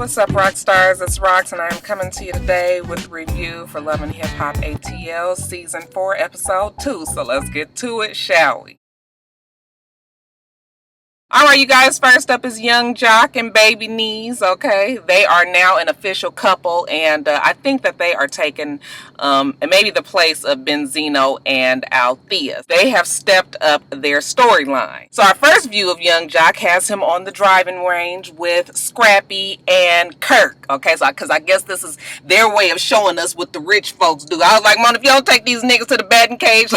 What's up, Roxstars? It's Rox, and I'm coming to you today with a review for Love and Hip Hop ATL Season 4, Episode 2. So let's get to it, shall we? Alright, you guys, first up is Young Jock and Baby Knees, okay? They are now an official couple, and I think that they are taking maybe the place of Benzino and Althea. They have stepped up their storyline. So our first view of Young Jock has him on the driving range with Scrappy and Kirk, okay? So, because I guess this is their way of showing us what the rich folks do. I was like, man, if you don't take these niggas to the batting cage,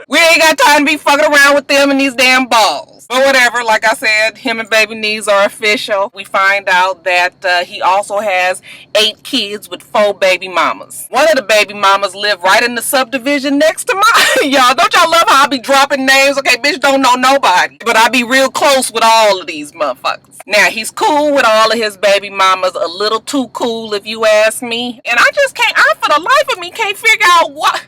we ain't got time to be fucking around with them and these damn balls. But whatever, like I said, him and Baby Knees are official. We find out that he also has 8 kids with 4 baby mamas. One of the baby mamas live right in the subdivision next to mine. Y'all, don't y'all love how I be dropping names? Okay, bitch don't know nobody. But I be real close with all of these motherfuckers. Now, he's cool with all of his baby mamas. A little too cool, if you ask me. And I just can't, I for the life of me can't figure out what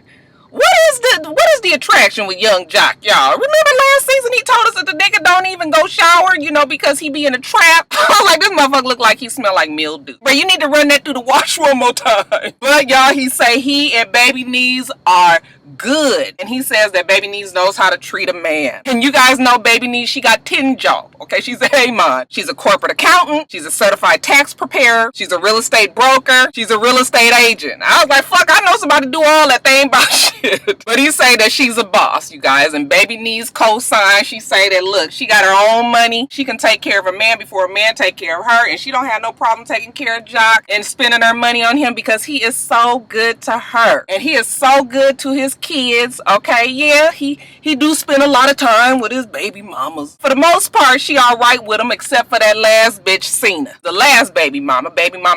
is the attraction with Young Jock, y'all? Remember last season he told us that the nigga don't even go shower, you know, because he be in a trap? I was like, this motherfucker look like he smell like mildew. But you need to run that through the wash one more time. But y'all, he say he and Baby Knees are good. And he says that Baby Knees knows how to treat a man. And you guys know Baby Knees, she got 10 jobs. Okay, she's a Haymon. She's a corporate accountant. She's a certified tax preparer. She's a real estate broker. She's a real estate agent. I was like, fuck, I know somebody do all that. They ain't about shit. But he say that she's a boss, you guys. And Baby Knees co-sign. She say that, look, she got her own money. She can take care of a man before a man take care of her. And she don't have no problem taking care of Jock and spending her money on him because he is so good to her. And he is so good to his kids. Okay, yeah, he do spend a lot of time with his baby mamas. For the most part, she all right with him, except for that last bitch, Cena. The last baby mama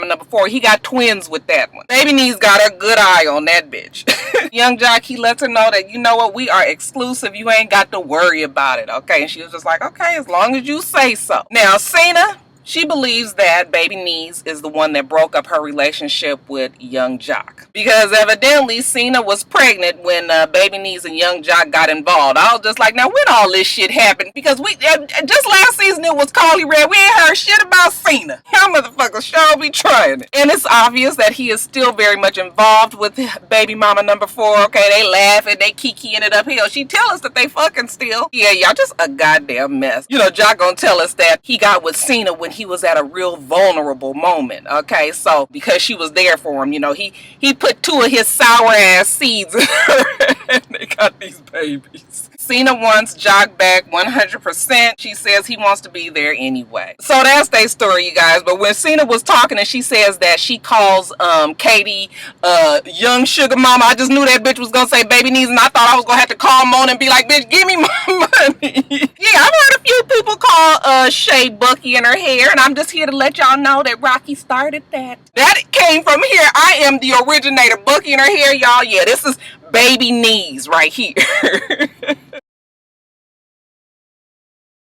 number 4, he got twins with that one. Baby Knees got a good eye on that bitch. Young Jock, he lets her know that, you know what, we are exclusive. You ain't got to worry about it, okay? And she was just like, okay, as long as you say so. Now, Cena, she believes that Baby Knees is the one that broke up her relationship with Young Jock. Because evidently, Cena was pregnant when Baby Knees and Young Jock got involved. I was just like, now when all this shit happened? Because we just last season it was Carly Red. We ain't heard shit about Cena. Y'all motherfuckers sure be trying it. And it's obvious that he is still very much involved with baby mama number 4. Okay, they laughing, they kikiing it uphill. She tell us that they fucking still. Yeah, y'all just a goddamn mess. You know, Jock gonna tell us that he got with Cena when he was at a real vulnerable moment. Okay, so because she was there for him, you know, he put 2 of his sour ass seeds in her and they got these babies. Cena wants Jock back 100%. She says he wants to be there anyway. So that's their story, you guys. But when Cena was talking and she says that she calls Katie young sugar mama, I just knew that bitch was gonna say Baby Knees, and I thought I was gonna have to call Mona and be like, bitch, give me my money. Yeah, I've heard a few people call Shay Bucky in her hair, and I'm just here to let y'all know that Rocky started that. That came from here. I am the originator. Bucky in her hair, y'all. Yeah, this is Baby Knees right here.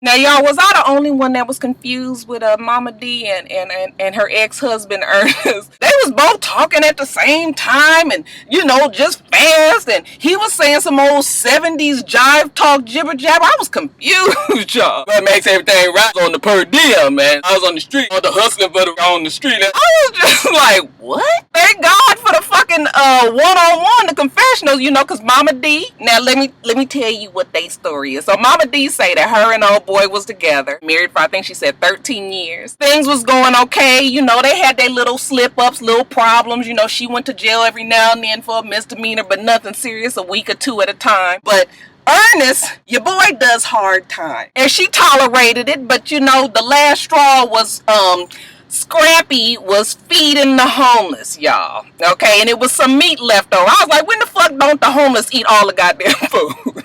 Now, y'all, was I the only one that was confused with Mama D and her ex-husband Ernest? They was both talking at the same time and, you know, just fast. And he was saying some old 70s jive talk jibber jabber. I was confused, y'all. But it makes everything right on the per diem, man. I was on the street, on the hustling for the on the street. And I was just like, what? Thank God for the fucking one-on-one, the confessionals, you know, because Mama D. Now, let me tell you what they story is. So Mama D say that her and old boy was together, married for, I think she said 13 years. Things was going okay, you know, they had their little slip-ups, little problems, you know, she went to jail every now and then for a misdemeanor, but nothing serious, a week or 2 at a time. But Ernest, your boy does hard time. And she tolerated it, but you know, the last straw was, Scrappy was feeding the homeless, y'all. Okay, and it was some meat left over. I was like, when the fuck don't the homeless eat all the goddamn food?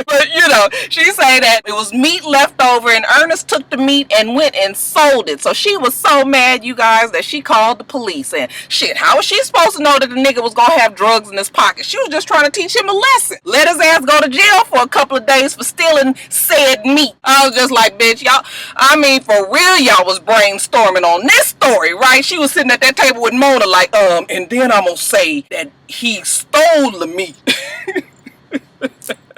But, you know, she say that it was meat left over and Ernest took the meat and went and sold it. So she was so mad, you guys, that she called the police. And shit, how was she supposed to know that the nigga was gonna have drugs in his pocket? She was just trying to teach him a lesson. Let his ass go to jail for a couple of days for stealing said meat. I was just like, bitch, y'all, I mean, for real, y'all was brainstorming on this story, right? She was sitting at that table with Mona like, and then I'm gonna say that he stole the meat.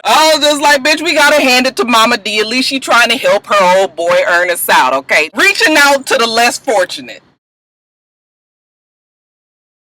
I was just like, bitch, we gotta hand it to Mama D. At least she trying to help her old boy Ernest out, okay? Reaching out to the less fortunate.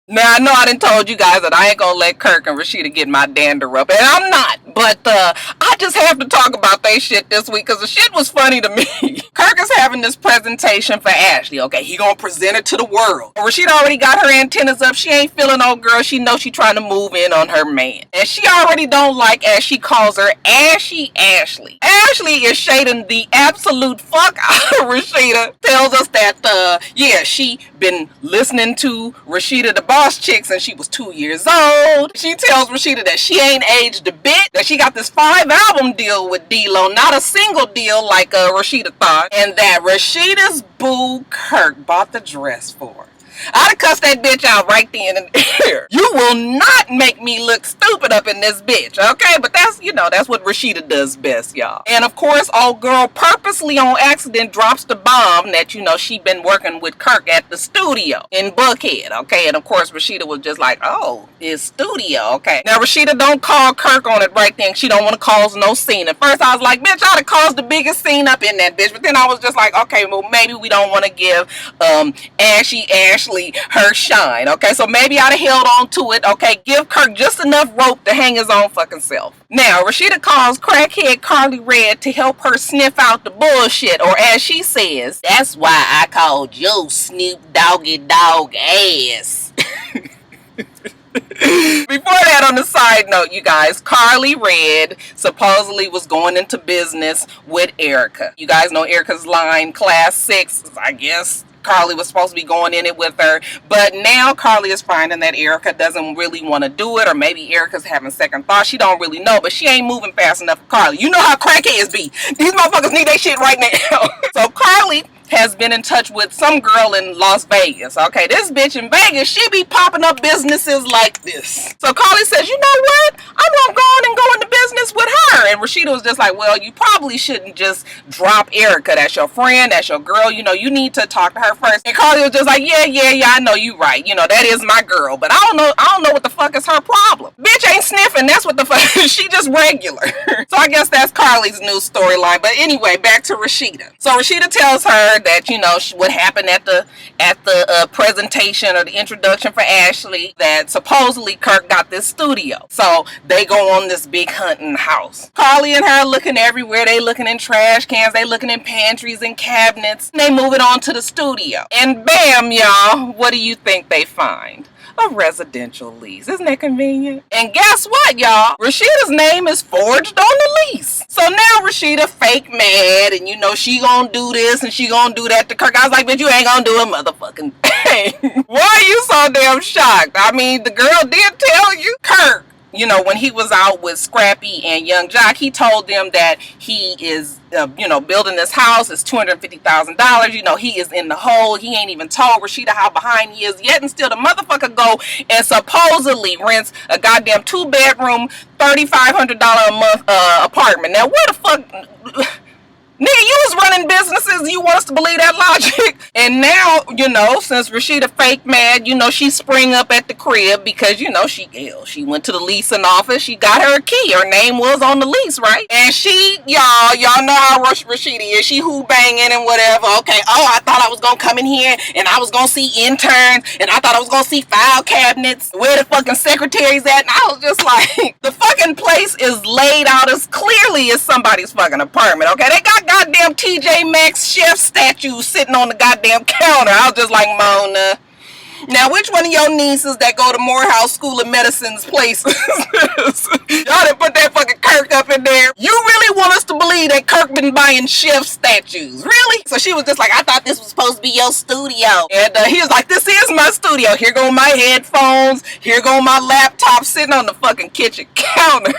Now, I know I done told you guys that I ain't gonna let Kirk and Rasheeda get my dander up, and I'm not, but I just have to talk about they shit this week, because the shit was funny to me. Kirk is having this presentation for Ashley, okay? He gonna present it to the world. Rasheeda already got her antennas up. She ain't feeling old girl. She knows she trying to move in on her man. And she already don't like, as she calls her, Ashy Ashley. Ashley is shading the absolute fuck out of Rasheeda. Tells us that, yeah, she been listening to Rasheeda the Boss Chick since she was 2 years old. She tells Rasheeda that she ain't aged a bit, that she got this 5-album deal with D-Lo, not a single deal like Rasheeda thought, and that Rasheeda's boo Kirk bought the dress for her. I'd have cussed that bitch out right then and there. You will not make me look stupid up in this bitch, okay? But that's, you know, that's what Rasheeda does best, y'all. And of course, old girl purposely on accident drops the bomb that, you know, she been working with Kirk at the studio in Buckhead, okay? And of course, Rasheeda was just like, oh, it's studio, okay? Now, Rasheeda don't call Kirk on it right then. She don't want to cause no scene. At first, I was like, bitch, I'd have caused the biggest scene up in that bitch. But then I was just like, okay, well, maybe we don't want to give Ashley her shine, okay? So maybe I'd have held on to it, okay? Give Kirk just enough rope to hang his own fucking self. Now, Rasheeda calls crackhead Carly Red to help her sniff out the bullshit, or as she says, that's why I called you Snoop Doggy Dog ass. Before that, on the side note, you guys, Carly Red supposedly was going into business with Erica. You guys know Erica's line, Class 6, I guess. Carly was supposed to be going in it with her, but now Carly is finding that Erica doesn't really want to do it, or maybe Erica's having second thoughts. She don't really know, but she ain't moving fast enough for Carly. You know how crackheads be. These motherfuckers need their shit right now. So Carly has been in touch with some girl in Las Vegas. Okay, this bitch in Vegas, she be popping up businesses like this. So Carly says, you know what? I'm gonna go on and go into business with her. And Rasheeda was just like, well, you probably shouldn't just drop Erica. That's your friend, that's your girl. You know, you need to talk to her first. And Carly was just like, yeah, I know you right. You know, that is my girl. But I don't know what the fuck is her problem. Bitch ain't sniffing. That's what the fuck. She just regular. So I guess that's Carly's new storyline. But anyway, back to Rasheeda. So Rasheeda tells her that, you know, what happened at the presentation or the introduction for Ashley, that supposedly Kirk got this studio. So they go on this big hunting house. Carly and her looking everywhere. They looking in trash cans. They looking in pantries and cabinets. And they move it on to the studio. And bam, y'all, what do you think they find? A residential lease. Isn't that convenient? And guess what, y'all? Rasheeda's name is forged on the lease. So now Rasheeda fake mad, and you know she gonna do this and she gonna do that to Kirk. I was like, bitch, you ain't gonna do a motherfucking thing. Why are you so damn shocked? I mean, the girl did tell you. Kirk, you know, when he was out with Scrappy and Young Jock, he told them that he is, you know, building this house is $250,000. You know, he is in the hole. He ain't even told Rasheeda how behind he is yet, and still the motherfucker go and supposedly rents a goddamn 2-bedroom, $3,500 a month apartment. Now, where the fuck... Nigga, you was running businesses. You want us to believe that logic? And now, you know, since Rasheeda fake mad, you know, she spring up at the crib because, you know, she went to the leasing office. She got her a key. Her name was on the lease, right? And she, y'all know how Rasheeda is. She who banging and whatever. Okay, oh, I thought I was going to come in here and I was going to see interns and I thought I was going to see file cabinets. Where the fucking secretary's at? And I was just like, the fucking place is laid out as clearly as somebody's fucking apartment, okay? They got goddamn TJ Maxx chef statue sitting on the goddamn counter. I was just like, Mona. Now, which one of your nieces that go to Morehouse School of Medicine's place? Y'all done put that fucking Kirk up in there. You really want us to believe that Kirk been buying chef statues? Really? So she was just like, I thought this was supposed to be your studio. And he was like, this is my studio. Here go my headphones. Here go my laptop sitting on the fucking kitchen counter.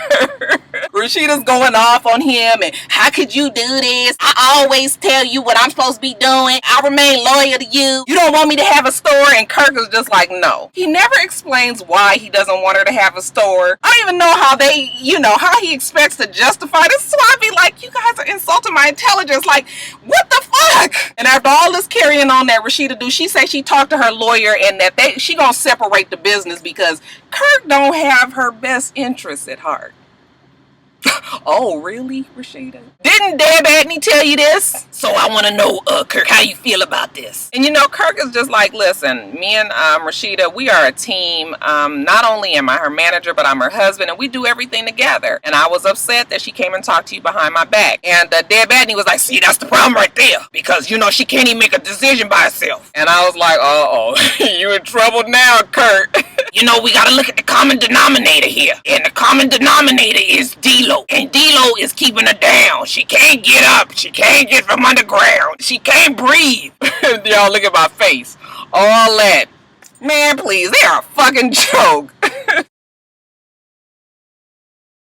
Rasheeda's going off on him and how could you do this? I always tell you what I'm supposed to be doing. I remain loyal to you. You don't want me to have a store? And Kirk is just like, no. He never explains why he doesn't want her to have a store. I don't even know how they, you know, how he expects to justify this. So I'd be like, you guys are insulting my intelligence. Like, what the fuck? And after all this carrying on that Rasheeda do, she say she talked to her lawyer and that she gonna separate the business because Kirk don't have her best interests at heart. Oh, really, Rasheeda? Didn't Deb Adney tell you this? So I want to know, Kirk, how you feel about this? And you know, Kirk is just like, listen, me and Rasheeda, we are a team. Not only am I her manager, but I'm her husband, and we do everything together. And I was upset that she came and talked to you behind my back. And Deb Adney was like, see, that's the problem right there. Because, you know, she can't even make a decision by herself. And I was like, uh-oh, you in trouble now, Kirk. You know, we gotta look at the common denominator here. And the common denominator is D-Lo. And D-Lo is keeping her down. She can't get up. She can't get from underground. She can't breathe. Y'all look at my face. All that. Man, please, they are a fucking joke.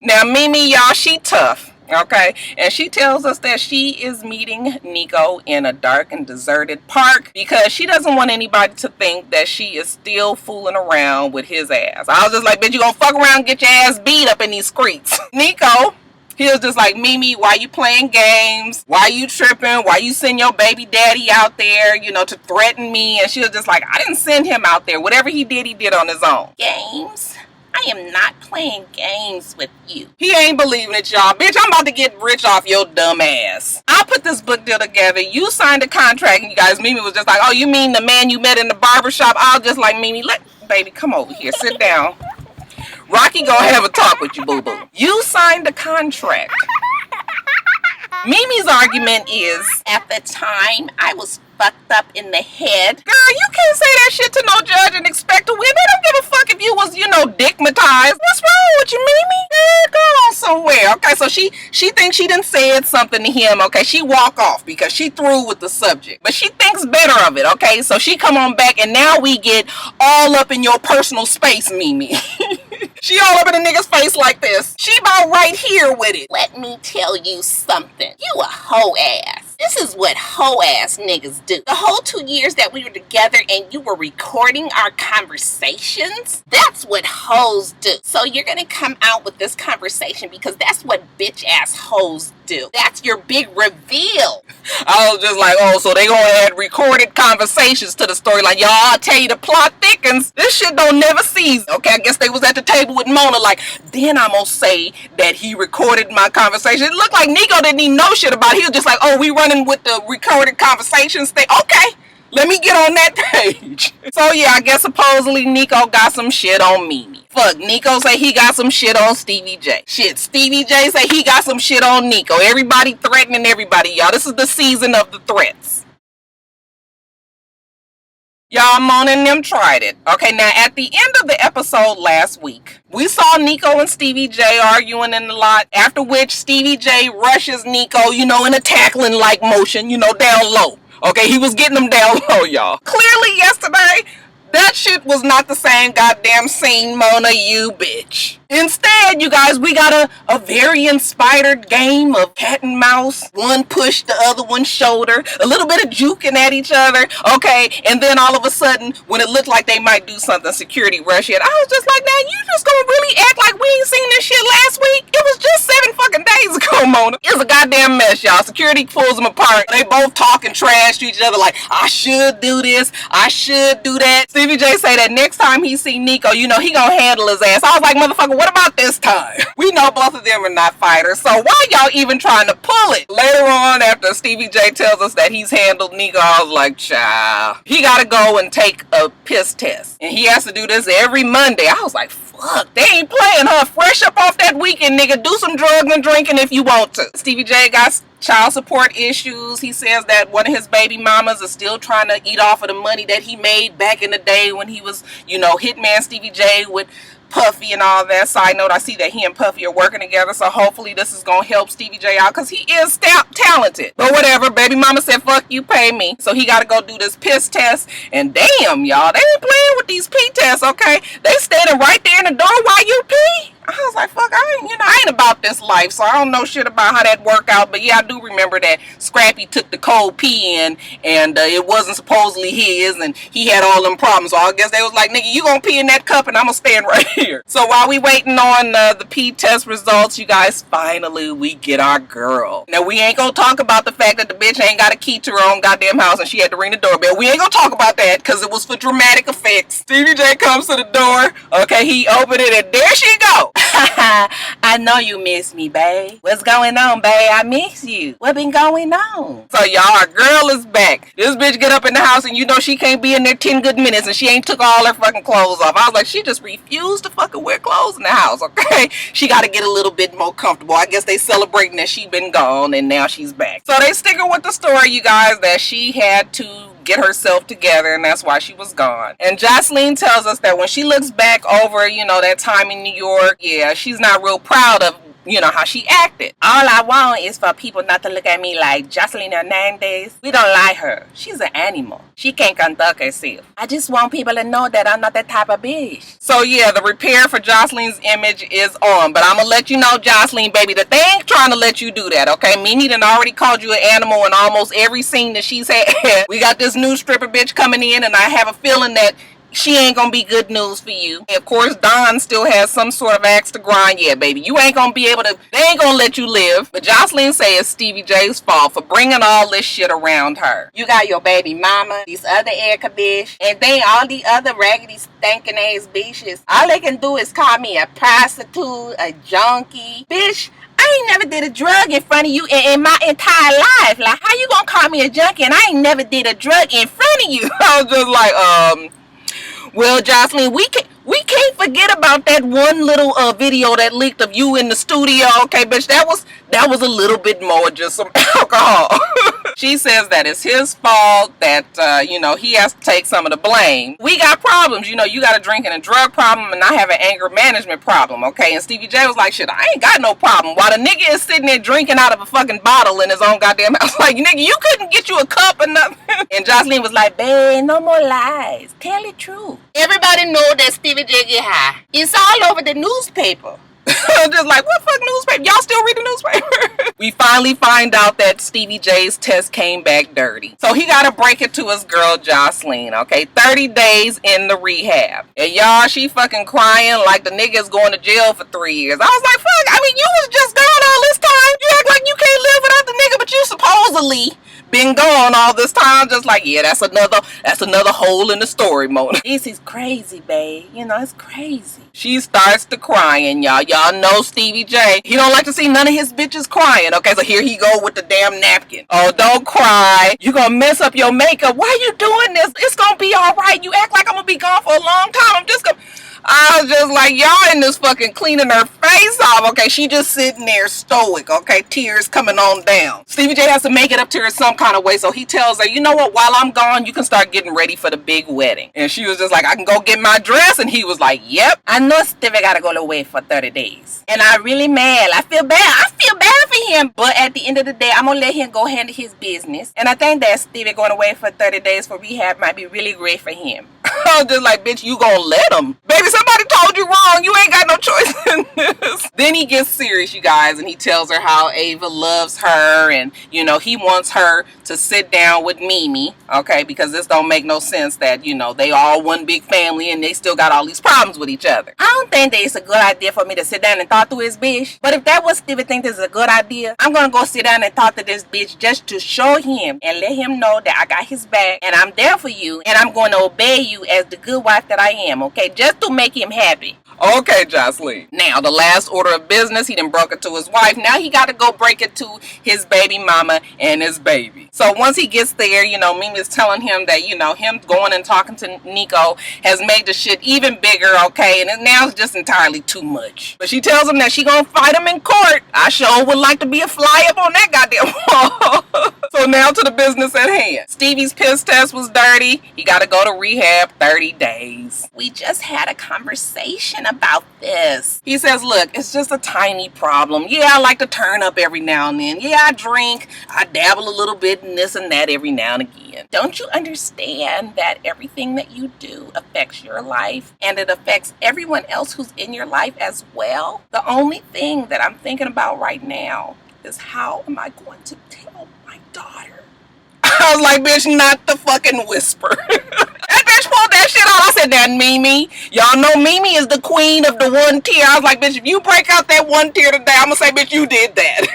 Now, Mimi, y'all, she tough. Okay, and she tells us that she is meeting Nico in a dark and deserted park because she doesn't want anybody to think that she is still fooling around with his ass. I was just like, bitch, you gonna fuck around and get your ass beat up in these streets. Nico, he was just like, Mimi, why you playing games? Why you tripping? Why you send your baby daddy out there, you know, to threaten me? And she was just like, I didn't send him out there. Whatever he did on his own. Games? I am not playing games with you. He ain't believing it, y'all. Bitch, I'm about to get rich off your dumb ass. I put this book deal together. You signed a contract, and you guys, Mimi was just like, oh, you mean the man you met in the barbershop? I was just like, Mimi, baby, come over here. Sit down. Rocky gonna have a talk with you, boo-boo. You signed a contract. Mimi's argument is, at the time, I was fucked up in the head. Girl, you can't say that shit to no judge and expect to win. They don't give a fuck if you was, you know, dickmatized. What's wrong with you, Mimi? Girl, go on somewhere. Okay, so she thinks she done said something to him. Okay, she walk off because she through with the subject. But she thinks better of it, okay? So she come on back and now we get all up in your personal space, Mimi. She all up in a nigga's face like this. She about right here with it. Let me tell you something. You a hoe ass. This is what hoe ass niggas do. The whole 2 years that we were together and you were recording our conversations, that's what hoes do. So you're gonna come out with this conversation because that's what bitch ass hoes do. That's your big reveal. I was just like, oh, so they gonna add recorded conversations to the story. Like, y'all, I'll tell you, the plot thickens. This shit don't never cease. Okay, I guess they was at the table with Mona like, then I'm gonna say that he recorded my conversation. It looked like Nico didn't even know shit about it. He was just like, oh, we running with the recorded conversations thing. Okay, let me get on that page. So yeah, I guess supposedly Nico got some shit on Mimi. Fuck, Nico say he got some shit on Stevie J. Shit, Stevie J say he got some shit on Nico. Everybody threatening everybody, y'all. This is the season of the threats. Y'all, Mona and them tried it. Okay, now at the end of the episode last week, we saw Nico and Stevie J arguing in the lot, after which Stevie J rushes Nico, you know, in a tackling-like motion, you know, down low. Okay, he was getting them down low, y'all. Clearly yesterday, that shit was not the same goddamn scene, Mona, you bitch. Instead, you guys, we got a very inspired game of cat and mouse. One pushed the other one's shoulder. A little bit of juking at each other. Okay, and then all of a sudden, when it looked like they might do something, security rush in. I was just like, now you just gonna really act like we ain't seen this shit last week? It was just 7 fucking days ago, Mona. It's a goddamn mess, y'all. Security pulls them apart. They both talking trash to each other like, I should do this. I should do that. Stevie J say that next time he see Nico, you know, he gonna handle his ass. I was like, motherfucker, what about this time? We know both of them are not fighters, so why y'all even trying to pull it? Later on, after Stevie J tells us that he's handled Nico, I was like, child. He gotta go and take a piss test. And he has to do this every Monday. I was like, fuck, they ain't playing, huh? Fresh up off that weekend, nigga. Do some drugs and drinking if you want to. Stevie J got child support issues. He says that one of his baby mamas is still trying to eat off of the money that he made back in the day when he was, you know, Hitman Stevie J with Puffy and all that. Side note, I see that he and Puffy are working together, so hopefully this is gonna help Stevie J out because he is talented. But whatever, baby mama said, fuck you, pay me. So he gotta go do this piss test, and damn, y'all, they ain't playing with these pee tests, okay? They standing right there in the door while you pee. I was like, fuck, I ain't about this life, so I don't know shit about how that worked out. But yeah, I do remember that Scrappy took the cold pee in, and it wasn't supposedly his, and he had all them problems. So I guess they was like, nigga, you gonna pee in that cup, and I'm gonna stand right here. So while we waiting on the pee test results, you guys, finally we get our girl. Now we ain't gonna talk about the fact that the bitch ain't got a key to her own goddamn house, and she had to ring the doorbell. We ain't gonna talk about that, because it was for dramatic effects. Stevie J comes to the door, okay, he opened it, and there she go. I know you miss me, babe. What's going on, babe? I miss you. What been going on? So y'all, our girl is back. This bitch get up in the house and you know she can't be in there 10 good minutes and she ain't took all her fucking clothes off. I was like, she just refused to fucking wear clothes in the house, okay? She got to get a little bit more comfortable. I guess they celebrating that she been gone and now she's back. So they sticking with the story, you guys, that she had to get herself together and that's why she was gone. And Jocelyn tells us that when she looks back over, you know, that time in New York, yeah, she's not real proud of, you know, how she acted. All I want is for people not to look at me like Jocelyn Hernandez. We don't like her. She's an animal. She can't conduct herself. I just want people to know that I'm not that type of bitch. So yeah, the repair for Jocelyn's image is on. But I'm gonna let you know, Jocelyn, baby, that they ain't trying to let you do that, okay? Mimi done already called you an animal in almost every scene that she's had. We got this new stripper bitch coming in and I have a feeling that she ain't gonna be good news for you. And of course, Don still has some sort of axe to grind. Yeah, baby, you ain't gonna be able to, they ain't gonna let you live. But Jocelyn say it's Stevie J's fault for bringing all this shit around her. You got your baby mama, these other Erica bitch, and then all the other raggedy stinking ass bitches. All they can do is call me a prostitute, a junkie. Bitch, I ain't never did a drug in front of you in my entire life. Like, how you gonna call me a junkie and I ain't never did a drug in front of you? I was just like, well, Jocelyn, we can't forget about that one little video that leaked of you in the studio, okay, bitch? That was a little bit more just some alcohol. She says that it's his fault, that, you know, he has to take some of the blame. We got problems. You know, you got a drinking and drug problem and I have an anger management problem, okay? And Stevie J was like, shit, I ain't got no problem. While the nigga is sitting there drinking out of a fucking bottle in his own goddamn house. Like, nigga, you couldn't get you a cup or nothing. And Jocelyn was like, babe, no more lies. Tell the truth. Everybody know that Stevie J get high. It's all over the newspaper. Just like, what fuck newspaper? Y'all still read the newspaper? We finally find out that Stevie J's test came back dirty. So he gotta break it to his girl Jocelyn, okay? 30 days in the rehab. And y'all, she fucking crying like the nigga's going to jail for 3 years. I was like, fuck, I mean, you was just gone all this time. You act like you can't live without the nigga, but you supposedly been gone all this time. Just like, yeah, that's another hole in the story, Mona. This is crazy, babe. You know, it's crazy. She starts to crying, y'all. Y'all know Stevie J. He don't like to see none of his bitches crying. Okay, so here he go with the damn napkin. Oh, don't cry. You gonna mess up your makeup. Why you doing this? It's gonna be all right. You act like I'm gonna be gone for a long time. I'm just gonna... I was just like, y'all in this fucking cleaning her face off, okay? She just sitting there stoic, okay? Tears coming on down. Stevie J has to make it up to her some kind of way, so he tells her, you know what? While I'm gone, you can start getting ready for the big wedding. And she was just like, I can go get my dress. And he was like, yep. I know Stevie gotta go away for 30 days. And I'm really mad. I feel bad. I feel bad for him. But at the end of the day, I'm gonna let him go handle his business. And I think that Stevie going away for 30 days for rehab might be really great for him. I was just like, bitch, you gonna let him? Baby, somebody told you wrong. You ain't got no choice in this. Then he gets serious, you guys, and he tells her how Ava loves her and, you know, he wants her to sit down with Mimi, okay, because this don't make no sense that, you know, they all one big family and they still got all these problems with each other. I don't think that it's a good idea for me to sit down and talk to his bitch, but if that was Stevie thinks is a good idea, I'm gonna go sit down and talk to this bitch just to show him and let him know that I got his back and I'm there for you and I'm going to obey you as the good wife that I am, okay, just to make him happy. Okay, Jocelyn. Now, the last order of business, he done broke it to his wife. Now he got to go break it to his baby mama and his baby. So once he gets there, you know, Mimi is telling him that, you know, him going and talking to Nico has made the shit even bigger, okay? And now it's just entirely too much. But she tells him that she gonna fight him in court. I sure would like to be a fly up on that goddamn wall. So now to the business at hand. Stevie's piss test was dirty. He got to go to rehab 30 days. We just had a conversation about this. He says, look, it's just a tiny problem. Yeah, I like to turn up every now and then. Yeah, I drink. I dabble a little bit in this and that every now and again. Don't you understand that everything that you do affects your life and it affects everyone else who's in your life as well? The only thing that I'm thinking about right now is how am I going to tell my daughter? I was like, bitch, not the fucking whisper. That bitch pulled that shit out. I said, that Mimi. Y'all know Mimi is the queen of the one tear. I was like, bitch, if you break out that one tear today, I'm gonna say, bitch, you did that.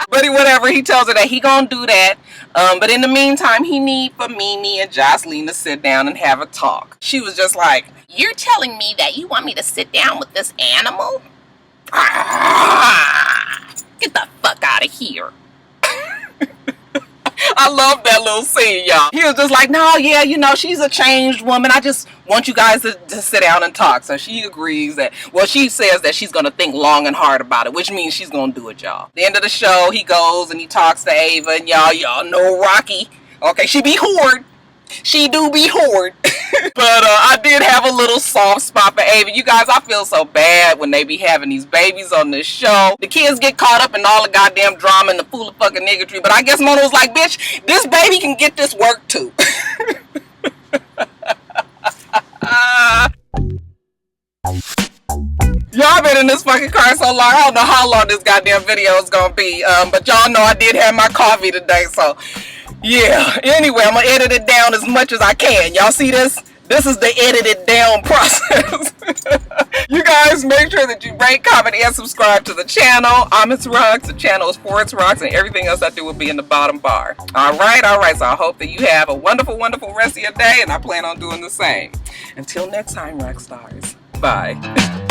But whatever, he tells her that he gonna do that. But in the meantime, he need for Mimi and Jocelyn to sit down and have a talk. She was just like, You're telling me that you want me to sit down with this animal? Ah, get the fuck out of here. I love that little scene, y'all. He was just like, no, yeah, you know, she's a changed woman. I just want you guys to sit down and talk. So she agrees that, well, she says that she's going to think long and hard about it, which means she's going to do it, y'all. At the end of the show, he goes and he talks to Ava, and y'all know Rocky. Okay, she be whored. She do be whored. But I did have a little soft spot for Ava. You guys, I feel so bad when they be having these babies on this show. The kids get caught up in all the goddamn drama and the fool of fucking niggotry. But I guess Mona was like, bitch, this baby can get this work too. Y'all been in this fucking car so long. I don't know how long this goddamn video is gonna be. But y'all know I did have my coffee today, so yeah. Anyway, I'm gonna edit it down as much as I can. Y'all see this? This is the edited down process. You guys make sure that you rate, comment, and subscribe to the channel. I'm itsrox. The channel is for itsrox, and everything else I do will be in the bottom bar. Alright. So I hope that you have a wonderful, wonderful rest of your day, and I plan on doing the same. Until next time, Roxstars. Bye.